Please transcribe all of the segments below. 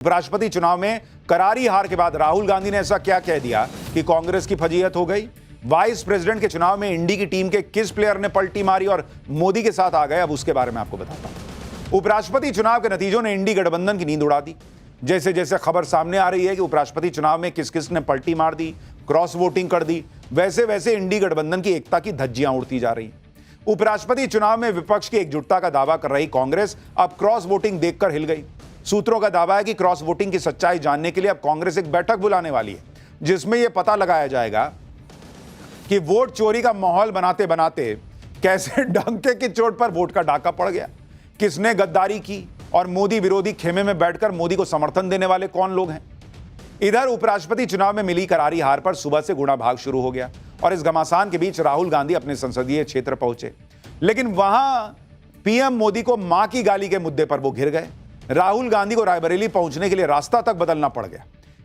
उपराष्ट्रपति चुनाव में करारी हार के बाद राहुल गांधी ने ऐसा क्या कह दिया कि कांग्रेस की फजीहत हो गई। वाइस प्रेसिडेंट के चुनाव में इंडी की टीम के किस प्लेयर ने पलटी मारी और मोदी के साथ आ गए, अब उसके बारे में आपको बताता हूं। उपराष्ट्रपति चुनाव के नतीजों ने इंडी गठबंधन की नींद उड़ा दी। जैसे जैसे खबर सामने आ रही है कि उपराष्ट्रपति चुनाव में किस किस ने पलटी मार दी, क्रॉस वोटिंग कर दी, वैसे वैसे इंडी गठबंधन की एकता की धज्जियां उड़ती जा रही। उपराष्ट्रपति चुनाव में विपक्ष की एकजुटता का दावा कर रही कांग्रेस अब क्रॉस वोटिंग देखकर हिल गई। सूत्रों का दावा है कि क्रॉस वोटिंग की सच्चाई जानने के लिए अब कांग्रेस एक बैठक बुलाने वाली है, जिसमें यह पता लगाया जाएगा कि वोट चोरी का माहौल बनाते बनाते कैसे डंके की चोट पर वोट का डाका पड़ गया, किसने गद्दारी की और मोदी विरोधी खेमे में बैठकर मोदी को समर्थन देने वाले कौन लोग हैं। इधर उपराष्ट्रपति चुनाव में मिली करारी हार पर सुबह से गुणा भाग शुरू हो गया और इस घमासान के बीच राहुल गांधी अपने संसदीय क्षेत्र पहुंचे, लेकिन वहां पीएम मोदी को मां की गाली के मुद्दे पर वो घिर गए। राहुल गांधी को रायबरेली पहुंचने के लिए रास्ता तक बदलना पड़ गया।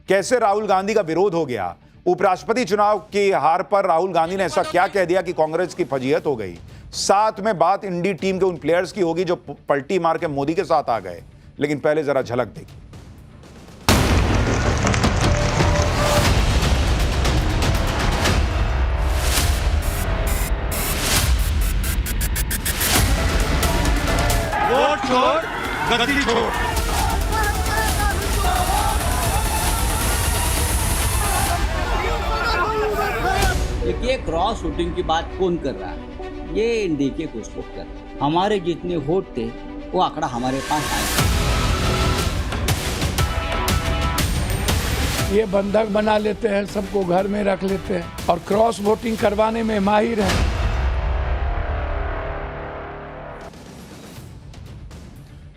कैसे राहुल गांधी का विरोध हो गया, उपराष्ट्रपति चुनाव की हार पर राहुल गांधी ने ऐसा क्या कह दिया कि कांग्रेस की फजीहत हो गई। साथ में बात इंडी टीम के उन प्लेयर्स की होगी जो पलटी मार के मोदी के साथ आ गए, लेकिन पहले जरा झलक देखिए। वोट छोड़ गद्दी छोड़। देखिए, क्रॉस वोटिंग की बात कौन कर रहा है? ये इंडी के कुछ लोग कर रहे हैं। हमारे जितने वोट थे वो आंकड़ा हमारे पास आया। ये बंधक बना लेते हैं, सबको घर में रख लेते हैं और क्रॉस वोटिंग करवाने में माहिर हैं।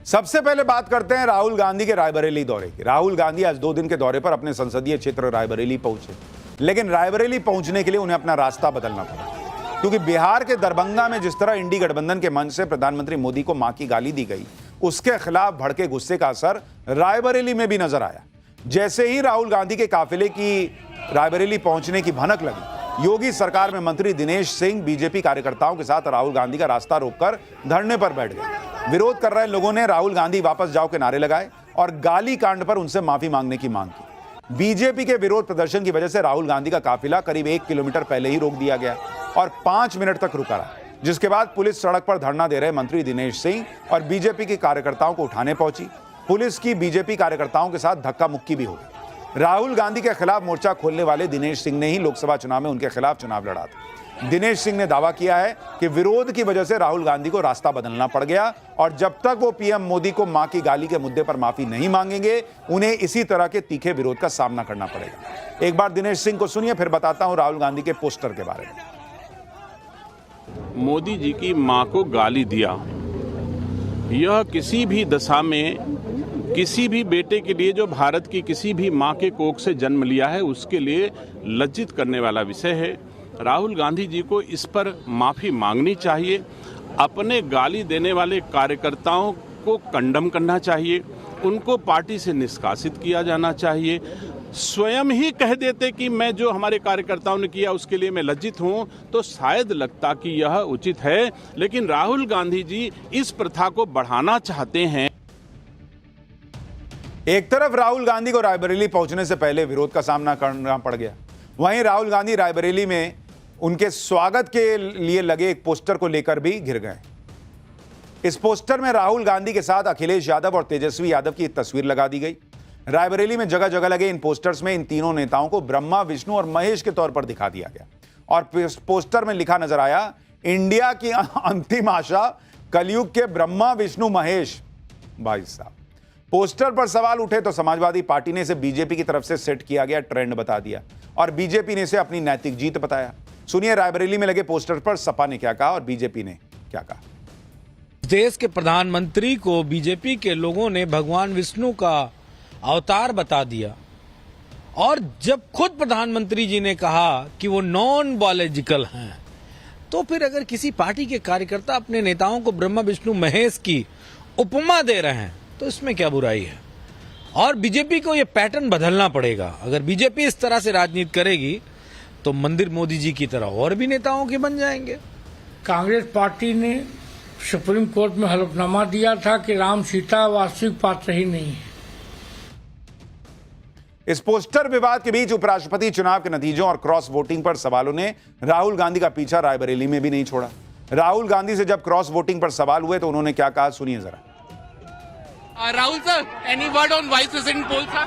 सबसे पहले बात करते हैं राहुल गांधी के रायबरेली दौरे की। राहुल गांधी आज 2 दिन के दौरे पर अपने संसदीय क्षेत्र रायबरेली पहुंचे, लेकिन रायबरेली पहुंचने के लिए उन्हें अपना रास्ता बदलना पड़ा, क्योंकि बिहार के दरभंगा में जिस तरह इंडी गठबंधन के मंच से प्रधानमंत्री मोदी को मां की गाली दी गई, उसके खिलाफ भड़के गुस्से का असर रायबरेली में भी नजर आया। जैसे ही राहुल गांधी के काफिले की रायबरेली पहुंचने की भनक लगी, योगी सरकार में मंत्री दिनेश सिंह बीजेपी कार्यकर्ताओं के साथ राहुल गांधी का रास्ता रोककर धरने पर बैठ गए। विरोध कर रहे लोगों ने राहुल गांधी वापस जाओ के नारे लगाए और गाली कांड पर उनसे माफी मांगने की मांग की। बीजेपी के विरोध प्रदर्शन की वजह से राहुल गांधी का काफिला करीब 1 किलोमीटर पहले ही रोक दिया गया और 5 मिनट तक रुका रहा, जिसके बाद पुलिस सड़क पर धरना दे रहे मंत्री दिनेश सिंह और बीजेपी के कार्यकर्ताओं को उठाने पहुंची। पुलिस की बीजेपी कार्यकर्ताओं के साथ धक्का मुक्की भी हो गई। राहुल गांधी के खिलाफ मोर्चा खोलने वाले दिनेश सिंह ने ही लोकसभा चुनाव में उनके खिलाफ चुनाव लड़ा था। दिनेश सिंह ने दावा किया है कि विरोध की वजह से राहुल गांधी को रास्ता बदलना पड़ गया और जब तक वो पीएम मोदी को मां की गाली के मुद्दे पर माफी नहीं मांगेंगे, उन्हें इसी तरह के तीखे विरोध का सामना करना पड़ेगा। एक बार दिनेश सिंह को सुनिए, फिर बताता हूं राहुल गांधी के पोस्टर के बारे में। मोदी जी की मां को गाली दिया, यह किसी भी दशा में किसी भी बेटे के लिए जो भारत की किसी भी मां के कोख से जन्म लिया है, उसके लिए लज्जित करने वाला विषय है। राहुल गांधी जी को इस पर माफी मांगनी चाहिए। अपने गाली देने वाले कार्यकर्ताओं को कंडम करना चाहिए, उनको पार्टी से निष्कासित किया जाना चाहिए। स्वयं ही कह देते कि मैं जो हमारे कार्यकर्ताओं ने किया उसके लिए मैं लज्जित हूं, तो शायद लगता कि यह उचित है। लेकिन राहुल गांधी जी इस प्रथा को बढ़ाना चाहते हैं। एक तरफ राहुल गांधी को रायबरेली पहुंचने से पहले विरोध का सामना करना पड़ गया, वहीं राहुल गांधी रायबरेली में उनके स्वागत के लिए लगे एक पोस्टर को लेकर भी घिर गए। इस पोस्टर में राहुल गांधी के साथ अखिलेश यादव और तेजस्वी यादव की तस्वीर लगा दी गई। रायबरेली में जगह जगह लगे इन पोस्टर्स में इन तीनों नेताओं को ब्रह्मा, विष्णु और महेश के तौर पर दिखा दिया गया और पोस्टर में लिखा नजर आया, इंडिया की अंतिम आशा, कलयुग के ब्रह्मा, विष्णु, महेश। भाई साहब, पोस्टर पर सवाल उठे तो समाजवादी पार्टी ने इसे बीजेपी की तरफ से सेट किया गया ट्रेंड बता दिया और बीजेपी ने इसे अपनी नैतिक जीत बताया। सुनिए रायबरेली में लगे पोस्टर पर सपा ने क्या कहा और बीजेपी ने क्या कहा। देश के प्रधानमंत्री को बीजेपी के लोगों ने भगवान विष्णु का अवतार बता दिया और जब खुद प्रधानमंत्री जी ने कहा कि वो नॉन बायोलॉजिकल हैं, तो फिर अगर किसी पार्टी के कार्यकर्ता अपने नेताओं को ब्रह्मा, विष्णु, महेश की उपमा दे रहे हैं तो इसमें क्या बुराई है। और बीजेपी को ये पैटर्न बदलना पड़ेगा। अगर बीजेपी इस तरह से राजनीति करेगी तो मंदिर मोदी जी की तरह और भी नेताओं के बन जाएंगे। कांग्रेस पार्टी ने सुप्रीम कोर्ट में हलफनामा दिया था कि राम सीता वास्तविक पात्र ही नहीं है। इस पोस्टर विवाद के बीच उपराष्ट्रपति चुनाव के नतीजों और क्रॉस वोटिंग पर सवालों ने राहुल गांधी का पीछा रायबरेली में भी नहीं छोड़ा। राहुल गांधी से जब क्रॉस वोटिंग पर सवाल हुए तो उन्होंने क्या कहा, सुनिए जरा। Rahul sir, any word on vice president poll, sir?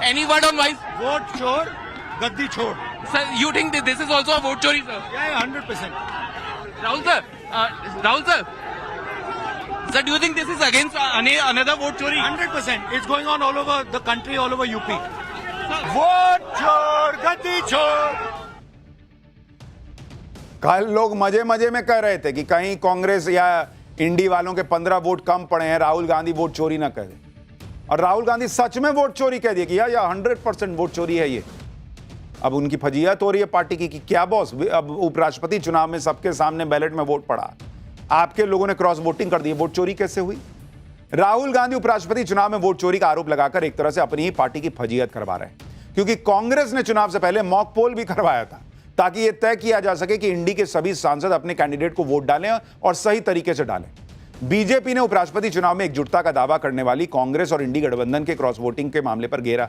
Any word on vice? Vote चोर गद्दी छोड़। Sir, you think that this is also a vote chori, sir? Yeah, 100%. Rahul sir, sir, do you think this is against another vote chori? 100%. It's going on all over the country, all over UP. Vote चोर गद्दी छोड़। कल लोग मजे मजे में कह रहे थे कि कहीं कांग्रेस या इंडी वालों के 15 वोट कम पड़े हैं, राहुल गांधी वोट चोरी ना करें। और राहुल गांधी सच में वोट चोरी कह दिया कि या 100% वोट चोरी है ये। अब उनकी फजीहत हो रही है पार्टी की कि क्या बॉस, अब उपराष्ट्रपति चुनाव में सबके सामने बैलेट में वोट पड़ा, आपके लोगों ने क्रॉस वोटिंग कर दी, वोट चोरी कैसे हुई? राहुल गांधी उपराष्ट्रपति चुनाव में वोट चोरी का आरोप लगाकर एक तरह से अपनी ही पार्टी की फजीहत करवा रहे हैं, क्योंकि कांग्रेस ने चुनाव से पहले मॉक पोल भी करवाया था ताकि यह तय किया जा सके कि इंडी के सभी सांसद अपने कैंडिडेट को वोट डालें और सही तरीके से डालें। बीजेपी ने उपराष्ट्रपति चुनाव में एकजुटता का दावा करने वाली कांग्रेस और इंडी गठबंधन के क्रॉस वोटिंग के मामले पर घेरा।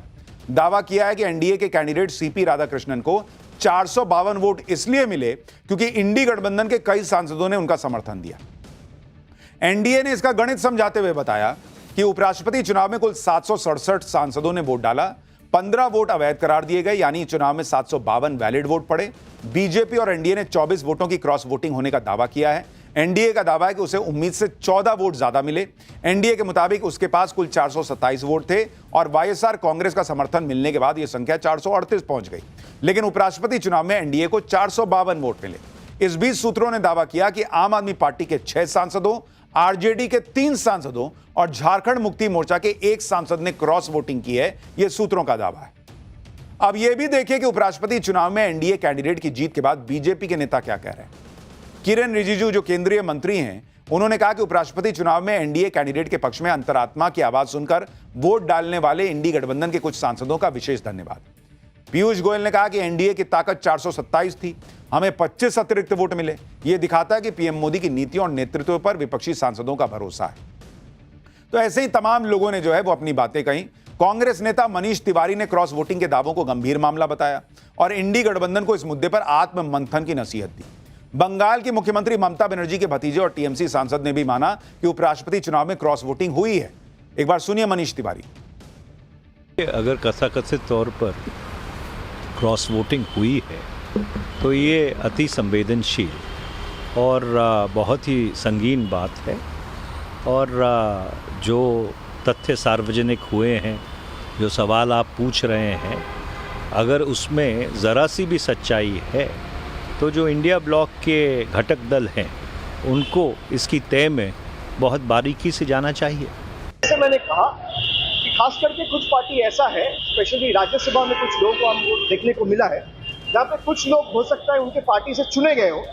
दावा किया है कि एनडीए के कैंडिडेट सीपी राधाकृष्णन को 452 वोट इसलिए मिले क्योंकि इंडी गठबंधन के कई सांसदों ने उनका समर्थन दिया। एनडीए ने इसका गणित समझाते हुए बताया कि उपराष्ट्रपति चुनाव में कुल 767 सांसदों ने वोट डाला, 15 वोट अवैध करार दिए गए, यानी चुनाव में 752 वैलिड वोट पड़े। बीजेपी और एनडीए ने 24 वोटों की क्रॉस वोटिंग होने का दावा किया है। एनडीए का दावा है कि उसे उम्मीद से 14 वोट ज्यादा मिले। एनडीए के मुताबिक उसके पास कुल 427 वोट थे और वाईएसआर कांग्रेस का समर्थन मिलने के बाद यह संख्या 438 पहुंच गई। लेकिन उपराष्ट्रपति चुनाव में एनडीए को 452 वोट मिले। इस बीच सूत्रों ने दावा किया कि आम आदमी पार्टी के 6 सांसदों, आरजेडी के 3 सांसदों और झारखंड मुक्ति मोर्चा के 1 सांसद ने क्रॉस वोटिंग की है। यह सूत्रों का दावा है। अब यह भी देखिए कि उपराष्ट्रपति चुनाव में एनडीए कैंडिडेट की जीत के बाद बीजेपी के नेता क्या कह रहे हैं। किरेन रिजिजू जो केंद्रीय मंत्री हैं, उन्होंने कहा कि उपराष्ट्रपति चुनाव में एनडीए कैंडिडेट के पक्ष में अंतरात्मा की आवाज सुनकर वोट डालने वाले इंडी गठबंधन के कुछ सांसदों का विशेष धन्यवाद। पीयूष गोयल ने कहा कि एनडीए की ताकत 427 थी, हमें 25 अतिरिक्त वोट मिले। यह दिखाता है कि पीएम मोदी की नीतियों और नेतृत्व पर विपक्षी सांसदों का भरोसा है। तो ऐसे ही तमाम लोगों ने जो है वो अपनी बातें कही। कांग्रेस नेता मनीष तिवारी ने क्रॉस वोटिंग के दावों को गंभीर मामला बताया और इंडी गठबंधन को इस मुद्दे पर आत्म मंथन की नसीहत दी। बंगाल की मुख्यमंत्री ममता बनर्जी के भतीजे और टीएमसी सांसद ने भी माना कि उपराष्ट्रपति चुनाव में क्रॉस वोटिंग हुई है। एक बार सुनिए मनीष तिवारी। अगर कथाकथित तौर पर क्रॉस वोटिंग हुई है तो ये अति संवेदनशील और बहुत ही संगीन बात है और जो तथ्य सार्वजनिक हुए हैं, जो सवाल आप पूछ रहे हैं, अगर उसमें ज़रा सी भी सच्चाई है तो जो इंडिया ब्लॉक के घटक दल हैं उनको इसकी तय में बहुत बारीकी से जाना चाहिए। जैसे मैंने कहा कि खास करके कुछ पार्टी ऐसा है, स्पेशली राज्यसभा में कुछ लोगों को हमको देखने को मिला है जहाँ पे कुछ लोग हो सकता है उनके पार्टी से चुने गए हो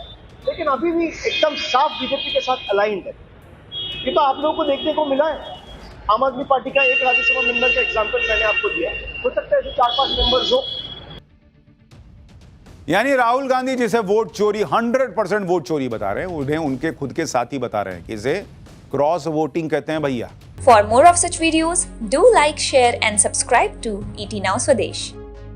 लेकिन अभी भी एकदम साफ बीजेपी के साथ अलाइंड है। ये तो आप लोगों को देखने को मिला है। आम आदमी पार्टी का एक राज्यसभा मेंबर का एग्जाम्पल मैंने आपको दिया, हो सकता है 4-5 मेंबर्स हो। यानी राहुल गांधी जिसे वोट चोरी 100% वोट चोरी बता रहे हैं, उन्हें उनके खुद के साथी बता रहे हैं कि इसे क्रॉस वोटिंग कहते हैं भैया। For more of such videos, do like, share and subscribe to ET Now Swadesh.